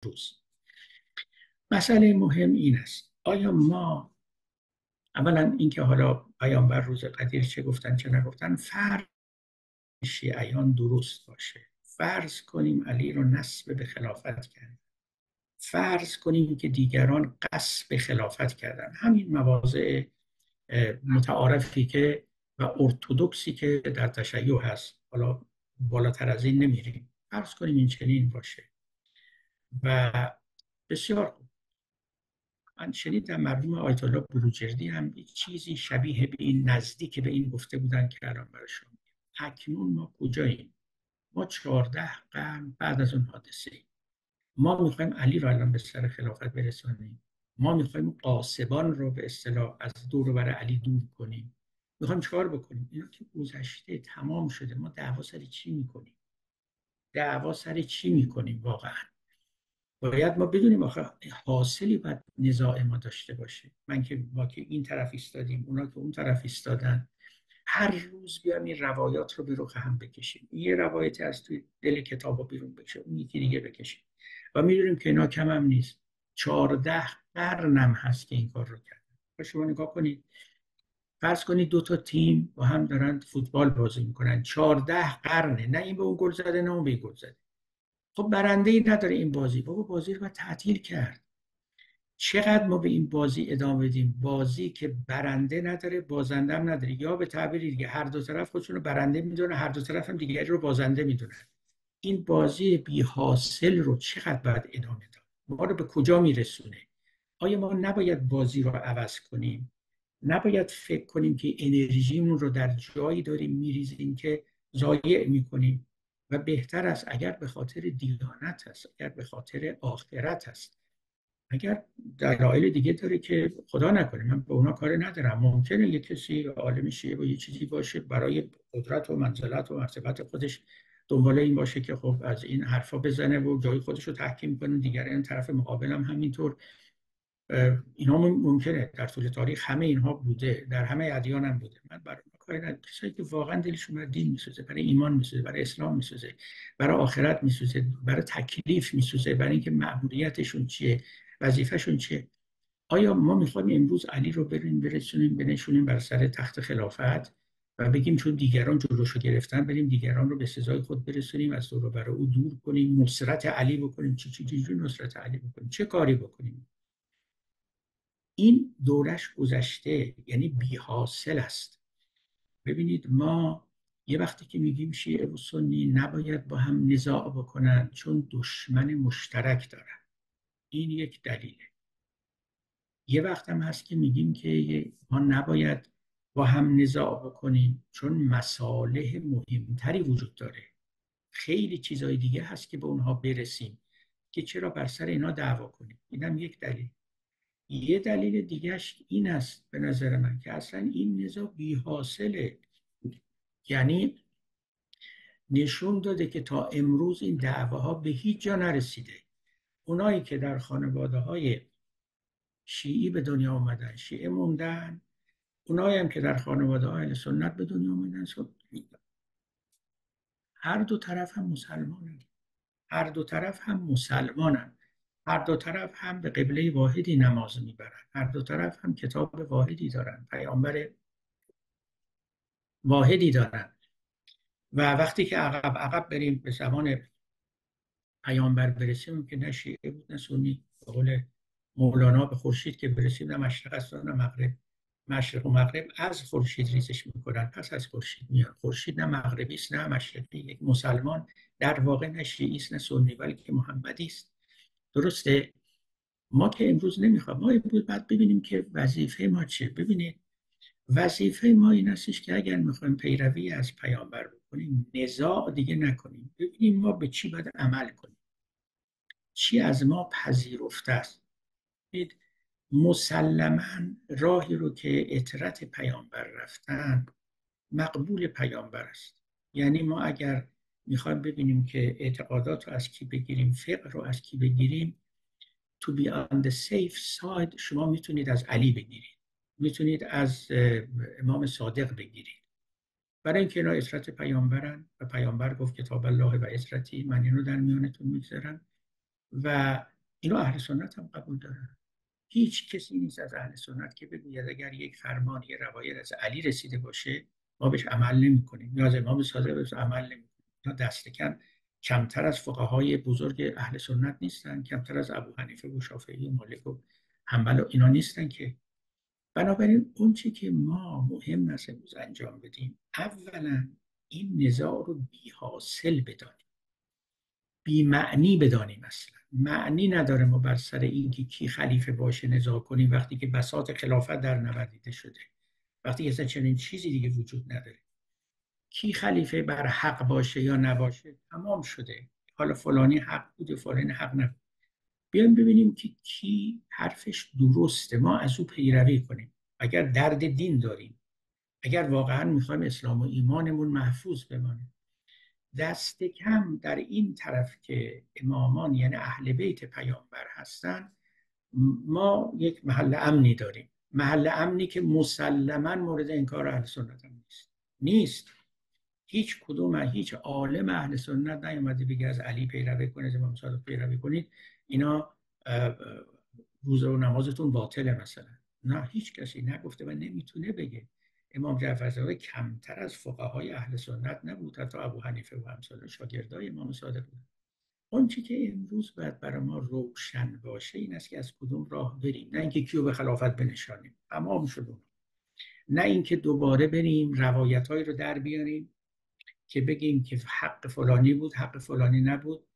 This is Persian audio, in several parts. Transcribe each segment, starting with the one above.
روز. مسئله مهم این است: آیا ما اولا اینکه حالا پیامبر روز قدیر چه گفتن چه نگفتن، فرض شیعیان درست باشه، فرض کنیم علی رو نسب به خلافت کرد، فرض کنیم که دیگران قصد خلافت کردن، همین مواضع متعارفی که و ارتدوکسی که در تشیع هست، حالا بالاتر از این نمیریم، فرض کنیم این چنین باشه. و بسیار خوب، من شنیدم مرحوم آیت الله بروجردی هم چیزی شبیه به این، نزدیک به این گفته بودن که الان برای شما اکنون ما کجاییم؟ ما 14 قرن بعد از اون حادثه ایم. ما میخوایم علی رو الان به سر خلافت برسونیم، ما میخوایم قاسبان رو به اصطلاح از دور و بر علی دور کنیم، میخوایم چیکار بکنیم؟ اینا که گذشته، تمام شده. ما دعوا سر چی میکنیم؟ دعوا سر چی میکنیم واقعا؟ باید ما بدونیم آخه حاصلی باید نزاع ما داشته باشه. ما که این طرف ایستادیم، اونا که اون طرف ایستادن، هر روز بیایم این روایات رو به رخ هم بکشیم، یه روایتی از توی دل کتاب رو بیرون بکشه، اون یکی دیگه بکشیم، و میدونیم که اینا کم هم نیست. 14 قرن هم هست که این کار رو کردن. شما نگاه کنید، فرض کنید دو تا تیم با هم دارن فوتبال بازی میکنن، 14 قرنه، نه این به اون گل زده نه اون به این گل زده. خب برنده ای نداره این بازی، بابا بازی رو باید تعطیل کرد. چقدر ما به این بازی ادامه بدیم؟ بازی که برنده نداره، بازنده هم نداره، یا به تعبیر دیگه هر دو طرف خودشون رو برنده میدونه، هر دو طرف هم دیگری رو بازنده میدونه. این بازی بی حاصل رو چقدر باید ادامه داد؟ ما رو به کجا میرسونه؟ آیا ما نباید بازی رو عوض کنیم؟ نباید فکر کنیم که انرژیمون رو در جایی داریم میریزیم که ضایع میکنیم؟ و بهتر است اگر به خاطر دیانت هست، اگر به خاطر آخرت هست، اگر دلایل دیگه داره که خدا نکنه، من به اونا کار ندارم، ممکنه یه کسی عالم شیعه و یه چیزی باشه برای قدرت و منزلت و مرتبت خودش دنبال این باشه که خب از این حرفا بزنه و جای خودش رو تحکیم کنه، دیگران طرف مقابل هم همینطور. اینا ممکنه در طول تاریخ همه اینها بوده، در همه ادیان هم بوده. من برای کاری ندارم. کسایی که واقعا دلشون برای دین میسوزه، برای ایمان میسوزه، برای اسلام میسوزه، برای آخرت میسوزه، برای تکلیف میسوزه، برای اینکه مأموریتشون چیه، وظیفهشون چیه. آیا ما میخوایم امروز علی رو برسونیم بنشونیم بر سر تخت خلافت و بگیم چون دیگران جلوشو گرفتن بریم دیگران رو به سزای خود برسونیم، از دور و بر او دور کنیم، نصرت علی بکنیم؟ چی نصرت علی بکنیم؟ چه کاری بکنیم؟ این دورش گذشته، یعنی بی حاصل است. ببینید، ما یه وقتی که میگیم شیعه و سنی نباید با هم نزاع بکنن چون دشمن مشترک دارن، این یک دلیله. یه وقت هم هست که میگیم که ما نباید با هم نزاع بکنیم چون مصالح مهمتری وجود داره، خیلی چیزای دیگه هست که به اونها برسیم، که چرا بر سر اینا دعوا کنیم. اینم یک دلیل. یه دلیل دیگهش این است به نظر من که اصلا این نزاع بی حاصله. یعنی نشون داده که تا امروز این دعواها به هیچ جا نرسیده. اونایی که در خانواده های شیعی به دنیا آمدن شیعه موندن، اونایی هم که در خانواده های اهل سنت به دنیا آمدن سنی. هر دو طرف هم مسلمانن، هر دو طرف هم مسلمانن، هر دو طرف هم به قبله واحدی نماز میبرن، هر دو طرف هم کتاب واحدی دارن، پیامبر واحدی دارن. و وقتی که عقب عقب بریم به زمان پیامبر برسیم که نه شیعه بود نه سنی، به قول مولانا به خورشید که برسیم نه مشرق است نه مغرب. مشرق و مغرب از خورشید ریزش میکنن، پس از خورشید میاد. خورشید نه مغربی است نه مشرقی. یک مسلمان در واقع نه شیعی است نه سنی، بلکه محمدی است. درسته؟ ما که امروز نمیخوام، ما امروز باید ببینیم که وظیفه ما چیه. ببینید، وظیفه ما این استش که اگر میخوایم پیروی از پیامبر بکنیم نزاع دیگه نکنیم، ببینیم ما به چی باید عمل کنیم، چی از ما پذیرفته است. ببینید، مسلما راهی رو که اطرت پیامبر رفتن مقبول پیامبر است. یعنی ما اگر میخوایم ببینیم که اعتقادات رو از کی بگیریم، فقه رو از کی بگیریم، to be on the safe side شما میتونید از علی بگیرید، میتونید از امام صادق بگیرید، برای اینکه اینا اطرت پیامبرن و پیامبر گفت کتاب الله و اطرتی، من اینو در میانتون میگذارم. و اینو اهل سنت هم قبول دارن. هیچ کسی نیست از اهل سنت که بگوید اگر یک فرمان یه روایت از علی رسیده باشه ما بهش عمل نمی‌کنیم یا از امام صادق بهش عمل نمی‌کنیم. اینا دست کم کمتر از فقهای بزرگ اهل سنت نیستن، کمتر از ابو حنیفه و شافعی و مالک و حنبل و اینا نیستن که. بنابراین اون چی که ما مهم است امروز انجام بدیم، اولا این نزاع رو بی حاصل بدانیم، بی معنی بدانیم. اصلا معنی نداره ما بر سر اینکه کی خلیفه باشه نزاع کنیم وقتی که بساط خلافت در نوردیده شده، وقتی اصلا چنین چیزی دیگه وجود نداره. کی خلیفه بر حق باشه یا نباشه تمام شده، حالا فلانی حق بود و فلانی حق نبود. بیایم ببینیم که کی حرفش درسته، ما از او پیروی کنیم. اگر درد دین داریم، اگر واقعا میخوایم اسلام و ایمانمون محفوظ بمانه، دست کم در این طرف که امامان یعنی اهل بیت پیامبر هستن، ما یک محل امنی داریم، محل امنی که مسلما مورد انکار اهل سنت هم نیست. هیچ کدوم هیچ عالم اهل سنت نیومده بگه از علی پیروی کنید، از امام صادق پیروی کنید، اینا روزه و نمازتون باطله مثلا. نه، هیچ کسی نگفته و نمیتونه بگه. امام جعفر صادق کمتر از فقهای اهل سنت نبود، حتی ابو حنیفه و امثال شاگردای امام صادق بود. اون چی که امروز باید برای ما روشن باشه این است که از کدوم راه بریم، نه اینکه کیو به خلافت بنشانیم، تمام شد. نه اینکه دوباره بریم روایت‌هایی رو در بیاریم که بگیم که حق فلانی بود حق فلانی نبود،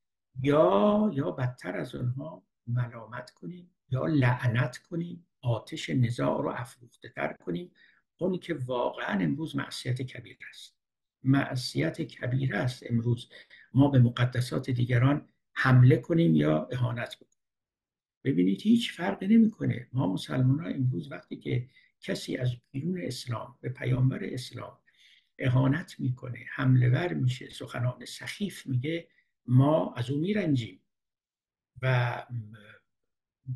یا بدتر از اونها ملامت کنیم یا لعنت کنیم، آتش نزاع رو افروخته تر کنیم. اون که واقعا امروز معصیت کبیر است، معصیت کبیر است امروز ما به مقدسات دیگران حمله کنیم یا اهانت کنیم. ببینید هیچ فرقی نمیکنه. ما مسلمان ها امروز وقتی که کسی از بیرون اسلام به پیامبر اسلام اهانت میکنه، حمله ور میشه، سخنان سخیف میگه، ما از او میرنجیم و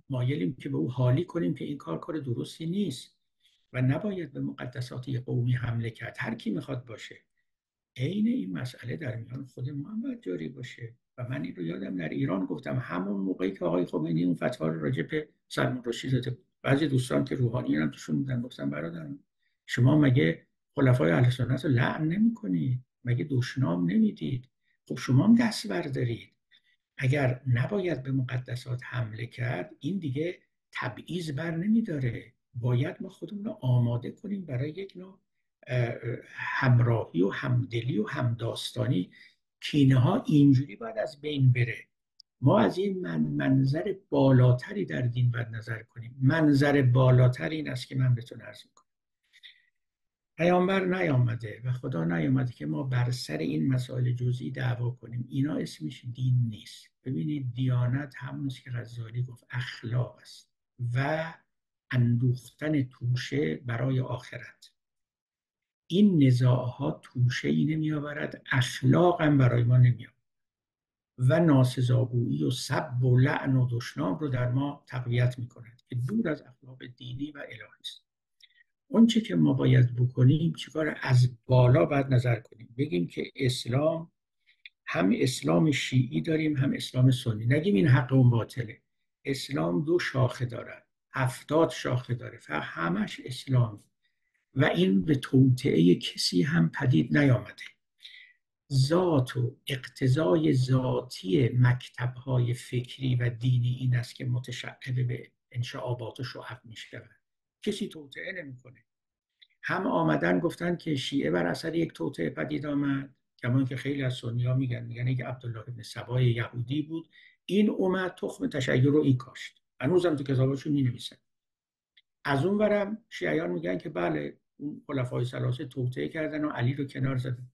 مایلیم که به او حالی کنیم که این کار درستی نیست و نباید به مقدسات قومی حمله کرد، هر کی میخواد باشه. عین این مسئله در میان خود ما هم باید جاری باشه. و من این رو یادم در ایران گفتم همون موقعی که آقای خمینی اون فتوا رو راجع به سلمان رشدی داده بود، بعضی دوستان که روحانی هم توشون بودن گفتم برادران شما مگه خلفای اهل سنت رو لعن نمی‌کنید؟ مگه دشنام نمیدید؟ خب شما هم دست بردارید. اگر نباید به مقدسات حمله کرد این دیگه تبعیض بر نمیداره. باید ما خودمون رو آماده کنیم برای یک نوع همراهی و همدلی و همداستانی. کینه ها اینجوری باید از بین بره. ما از این منظر بالاتری در دین باید نظر کنیم. منظر بالاتر این است که من بهتون عرض میکنم پیامبر نیامده و خدا نیامده که ما بر سر این مسائل جزئی دعوا کنیم. اینا اسمش دین نیست. ببینید دیانت همون که غزالی گفت اخلاق است و اندوختن توشه برای آخرت. این نزاعها توشه ای نمی آورد، اخلاق هم برای ما نمی آورد و ناسزاگویی و سب و لعن و دشنام رو در ما تقویت می کند که دور از اخلاق دینی و الهی است. اون چی که ما باید بکنیم چیکار؟ از بالا باید نظر کنیم، بگیم که اسلام هم اسلام شیعی داریم هم اسلام سنی، نگیم این حق اون باطله. اسلام 2 شاخه داره، 70 شاخه داره، فقط همش اسلام و این به توطئه کسی هم پدید نیامده. ذات و اقتضای ذاتی مکتب‌های فکری و دینی این است که متشعب به انشعابات و شعب می‌شود. کسی توطئه نمی‌کنه. هم آمدن گفتن که شیعه بر اثر یک توطئه پدید آمد، کما که خیلی از سنی‌ها میگن که عبدالله ابن سبای یهودی بود، این اومد تخم تشیع رو این کاشت. هنوزم تو کتاباشون می‌نویسن. از اون برم شیعیان میگن که بله اون خلفای ثلاثه توطئه کردن و علی رو کنار زدن.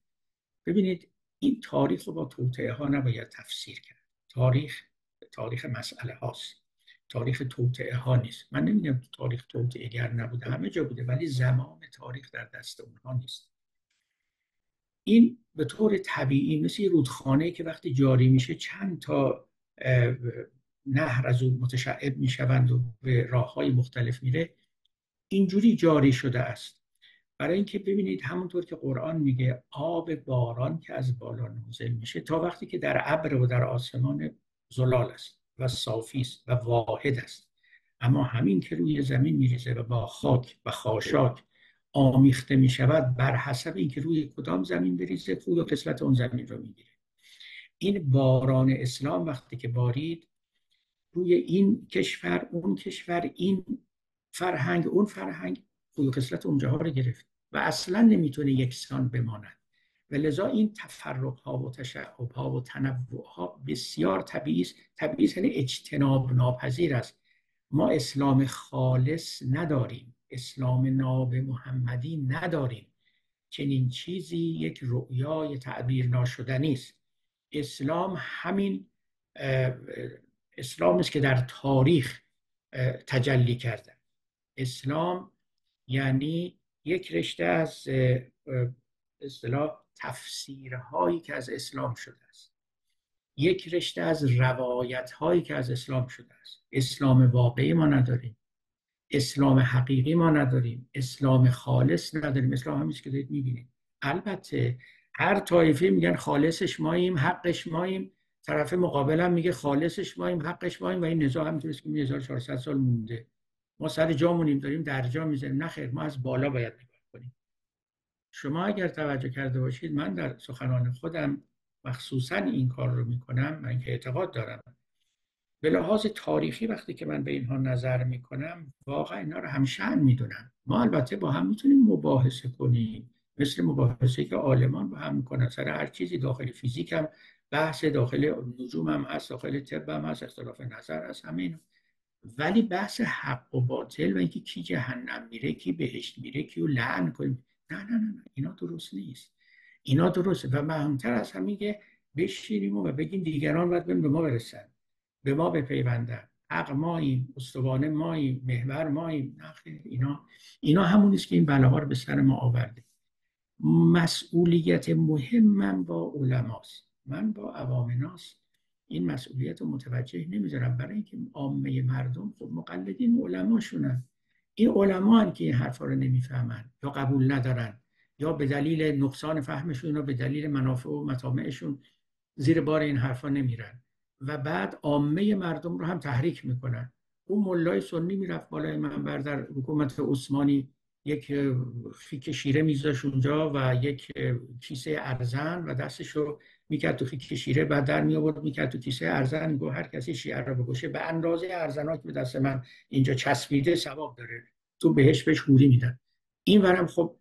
ببینید این تاریخ رو با توطئه ها نباید تفسیر کرد. تاریخ مسئله هاست، تاریخ توطئه ها نیست. من نمیگم تاریخ توطئه گر نبوده، همه جا بوده، ولی زمان تاریخ در دست اونها نیست. این به طور طبیعی مثل رودخانه که وقتی جاری میشه چند تا نهر از اون متشعب میشوند و به راههای مختلف میره، اینجوری جاری شده است. برای اینکه ببینید همونطور که قرآن میگه آب باران که از بالا نازل میشه تا وقتی که در ابر و در آسمان زلال است و صافی است و واحد است. اما همین که روی زمین میریزه و با خاک و خاشاک آمیخته می شود، بر حسب اینکه روی کدام زمین بریزه خوب و خصلت اون زمین رو میگیره. این باران اسلام وقتی که بارید روی این کشور اون کشور، این فرهنگ اون فرهنگ، خوب و خصلت اونجاها رو گرفت و اصلا نمیتونه یکسان بماند. و لذا این تفرق ها و تشعب ها و تنوع ها بسیار طبیعی است. طبیعی یعنی اجتناب ناپذیر است. ما اسلام خالص نداریم، اسلام ناب محمدی نداریم. چنین چیزی یک رؤیای تعبیر ناشدنی است. اسلام همین اسلام است که در تاریخ تجلی کرده. اسلام یعنی یک رشته از اصطلاح تفسیرهایی که از اسلام شده است، یک رشته از روایت هایی که از اسلام شده است. اسلام واقعی ما نداریم، اسلام حقیقی ما نداریم، اسلام خالص نداریم. اسلام همیشه که دارید میبینید. البته هر طایفه میگن خالصش ماییم، حقش ماییم، طرف مقابل هم میگه خالصش ماییم، حقش ماییم، و این نزاع همینطوریست که 1400 سال مونده. ما سر جامونیم داریم در جا میذاریم. نه خیر، ما از بالا باید نگاه کنیم. شما اگر توجه کرده باشید، من در سخنان خودم مخصوصا این کار رو میکنم، من که اعتقاد دارم به لحاظ تاریخی وقتی که من به اینها نظر میکنم واقعا اینا رو همشأن میدونم. ما البته با هم میتونیم مباحثه کنیم، مثل مباحثه که عالمان با هم میکنن سر هر چیزی. داخل فیزیک هم بحث، داخل نجوم هم هست، داخل طب هم هست، اختلاف نظر هست، همه اینا. ولی بحث حق و باطل و اینکه کی جهنم میره کی بهشت میره کی رو لعن کنیم، نه نه نه نه، اینا درست نیست. اینا درسته و مهمتر از همین که بشینیم و بگیم دیگران باید به ما برسن، به ما بپیوندن، حق ماییم، استوانه ماییم، محور ماییم. نه خیر، اینا همون است که این بلاها رو به سر ما آورده. مسئولیت مهم من با علماست، من با عوام ناس این مسئولیت رو متوجه نمیذارم، برای اینکه عامه مردم خب مقلدین علماشونن. این علما هن که این حرفا رو نمیفهمن یا قبول ندارن، یا به دلیل نقصان فهمشون یا به دلیل منافع و مطامعشون زیر بار این حرفا نمیرن و بعد عامه مردم رو هم تحریک میکنن. اون ملای سنی میرفت بالای منبر در حکومت عثمانی، یک خیک شیره میذاشت اونجا و یک کیسه ارزن و دستشو میکرد تو خیک شیره، بعد در می آورد میکرد تو کیسه ارزن، میگه هر کسی شیعه رو بکشه به اندازه ارزنا که به دست من اینجا چسبیده ثواب داره، تو بهش بهش حوری میدن. این ورم خب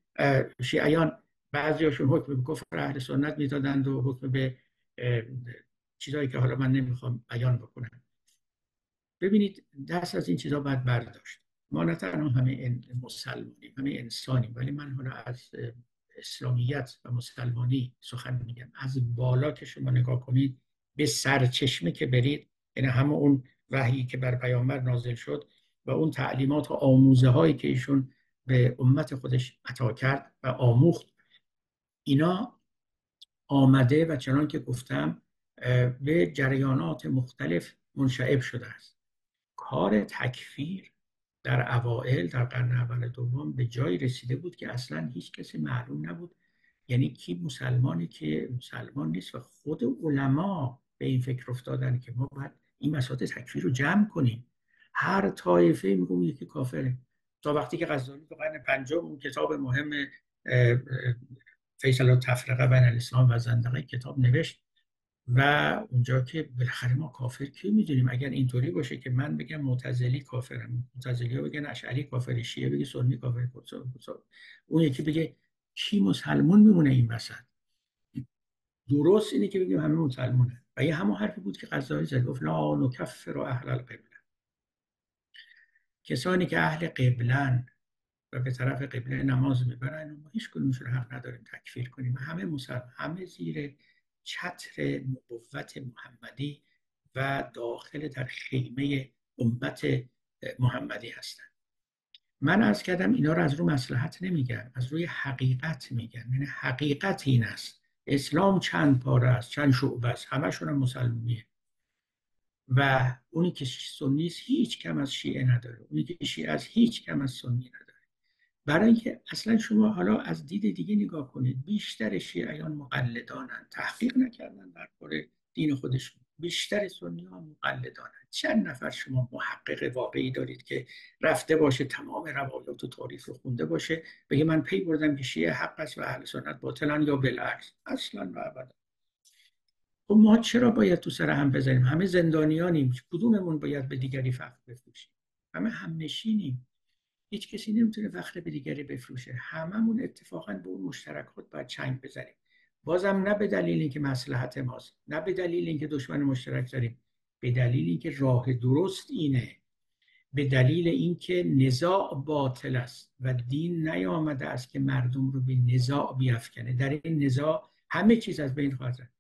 شیعیان بعضیاشون حکم به کفر اهل سنت میدادند و حکم به چیزایی که حالا من نمیخوام بیان بکنم. ببینید دست از این چیزا باید برداشت. ما نه تنها همه مسلمانیم، همه انسانیم، ولی من حالا از اسلامیت و مسلمانی سخن میگم. از بالا که شما نگاه کنید به سرچشمه که برید، یعنی همه اون وحیی که بر پیامبر نازل شد و اون تعلیمات و آموزه هایی که ایشون به امت خودش عطا کرد و آموخت، اینا آمده و چنان که گفتم به جریانات مختلف منشعب شده است. کار تکفیر در اوائل، در قرن اول دوم به جایی رسیده بود که اصلا هیچ کسی معلوم نبود یعنی کی مسلمانی که مسلمان نیست، و خود علما به این فکر افتادن که ما باید این مسائل تکفیر رو جمع کنیم. هر طایفه میگم یکی کافره، تا وقتی که غزالی تو قرن پنجم اون کتاب مهم فیصل التفرقه بین الاسلام و زندقه کتاب نوشت و اونجا که بالاخره ما کافر کی میدونیم. اگر اینطوری باشه که من بگم معتزلی کافرم، معتزلی بگن اشعری کافر، شیعه بگه سنی کافر، اون یکی بگه کی مسلمان میمونه این وسط؟ درست اینه که بگیم همه مسلمانه. و این همون حرفی بود که غزالی زد، گفت لا نکفر اهل القبله، کسانی که اهل قبلن و به طرف قبله نماز میبرن ما هیچ کدومشون حق نداریم تکفیر کنیم. همه مسلمان، همه زیر چتر نبوت محمدی و داخل در خیمه امت محمدی هستن. من عرض کردم اینا رو از روی مصلحت نمیگن، از روی حقیقت میگن. یعنی حقیقت این است اسلام چند پاره است، چند شعبه است، همشون هم مسلمانیه و اونی که سنی است هیچ کم از شیعه نداره، اونی که شیعه از هیچ کم از سنی نداره. برای اینکه اصلا شما حالا از دید دیگه نگاه کنید، بیشتر شیعیان مقلدانن، تحقیق نکردن درباره دین خودشون. بیشتر سنی ها مقلدانند. چند نفر شما محقق واقعی دارید که رفته باشه تمام روایات و تاریخ رو خونده باشه بگه من پی بردم که شیعه حق است و اهل سنت باطلن، یا بالعکس؟ اصلا و ابدا. خب ما چرا باید تو سر هم بزنیم؟ همه زندانیانیم، کدوممون باید به دیگری فخر بفروشیم؟ همه هم نشینیم، هیچ کسی نمیتونه فخر به دیگری بفروشه. هممون اتفاقا به اون مشترکات باید چنگ بزنیم. بازم نه به دلیل اینکه مصلحت ماست، نه به دلیل اینکه دشمن مشترک داریم، به دلیل اینکه راه درست اینه، به دلیل اینکه نزاع باطل است و دین نیامده است که مردم رو به نزاع بیافکنه. در این نزاع همه چیز از بین خواهد رفت.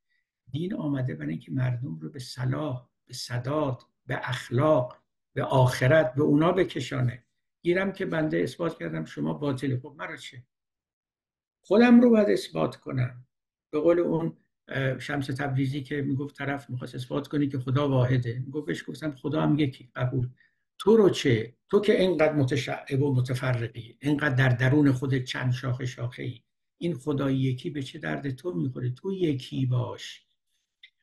دین آمده برای اینکه مردم رو به صلاح، به سداد، به اخلاق، به آخرت، به اونا بکشانه. گیرم که بنده اثبات کردم شما باطله، خب مرا چه؟ خودم رو باید اثبات کنم. به قول اون شمس تبریزی که میگفت طرف میخواست اثبات کنی که خدا واحده، میگفت بهش گفتم خدا هم یکی، قبول. تو رو چه؟ تو که اینقدر متشعب و متفرقی، اینقدر در درون خودت چند شاخه شاخه ای، این خدای یکی به چه درد تو میخوره؟ تو یکی باش.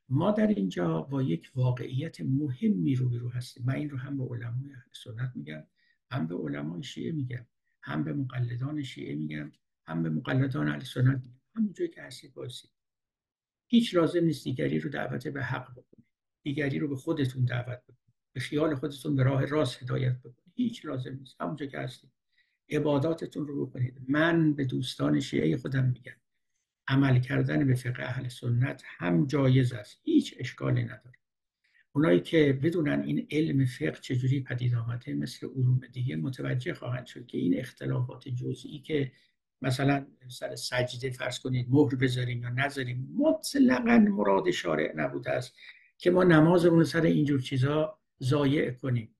ما در اینجا با یک واقعیت مهمی روبرو هستیم. من این رو هم به علمای اهل سنت میگم، هم به علمای شیعه میگم، هم به مقلدان شیعه میگم، هم به مقلدان اهل سنت میگم. همونجوری که هستید باشید. هیچ لازم نیست دیگری رو دعوت به حق بکنید، دیگری رو به خودتون دعوت بکنید، به خیال خودتون به راه راست هدایت بکنید. هیچ لازم نیست. همونجا که هستید عباداتتون رو بکنید. من به دوستان شیعه خودم میگم عمل کردن به فقه اهل سنت هم جایز است، هیچ اشکالی نداره. اونایی که بدونن این علم فقه چجوری پدید آمده مثل علوم دیگه متوجه خواهند شد که این اختلافات جزئی که مثلا سر سجده فرض کنید مهر بذاریم یا نذاریم مطلقاً مراد شارع نبوده است که ما نمازمون رو سر اینجور چیزا ضایع کنیم،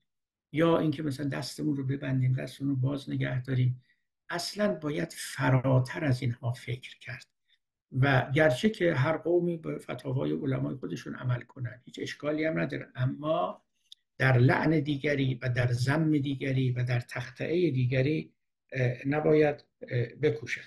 یا اینکه مثلا دستمون رو ببندیم، دستمون رو باز نگه داریم. اصلا باید فراتر از اینها فکر کرد. و گرچه که هر قومی به فتاوای علمای خودشون عمل کنن هیچ اشکالی هم نداره، اما در لعن دیگری و در ذم دیگری و در تخطئه دیگری نباید بکوشند.